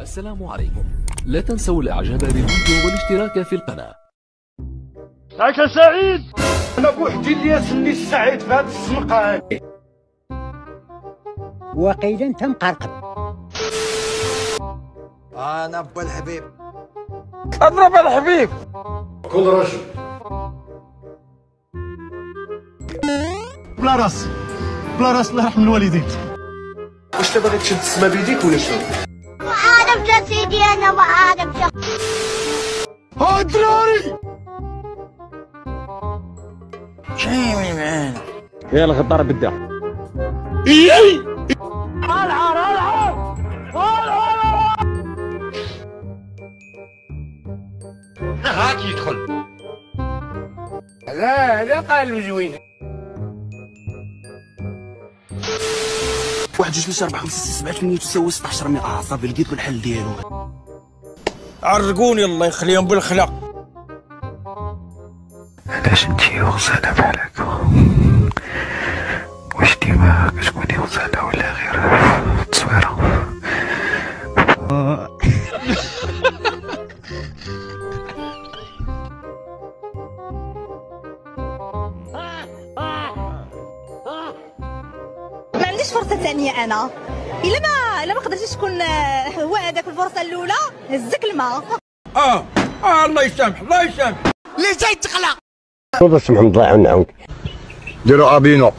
السلام عليكم. لا تنسوا الاعجاب بالفيديو والاشتراك في القناة. راك سعيد؟ انا بوحدي الياس اللي سعيد في هاد الزنقة هادي. وقيلا انت مقرقب. انا با الحبيب. اضرب الحبيب. كل رجل بلا راس الله يرحم الوالدين. واش باغي تشد السما بيديك ولا شنو؟ ما عارف يا سيدي، انا ما عارف. ها الدراري شايمين معانا يا الغدار بدا. هاك يدخل. لا قال زوين. 1 2 3 4 5 6 7 8 تساوي 16 100. صافي لقيت الحل ديالو. عرقوني الله يخليهم بالخلق. علاش انتي غزالة بحال هكا؟ واش ديما كتكوني غزالة ولا غير تصويرة؟ ما عنديش فرصة ثانية أنا. إلا ما قدرتيش تكون هو هذاك الفرصة الأولى هزك الماء. الله يسامح الله يسامح. اللي جاي تقلق. تفضل سمح الله يعاون. ديروا ابينو.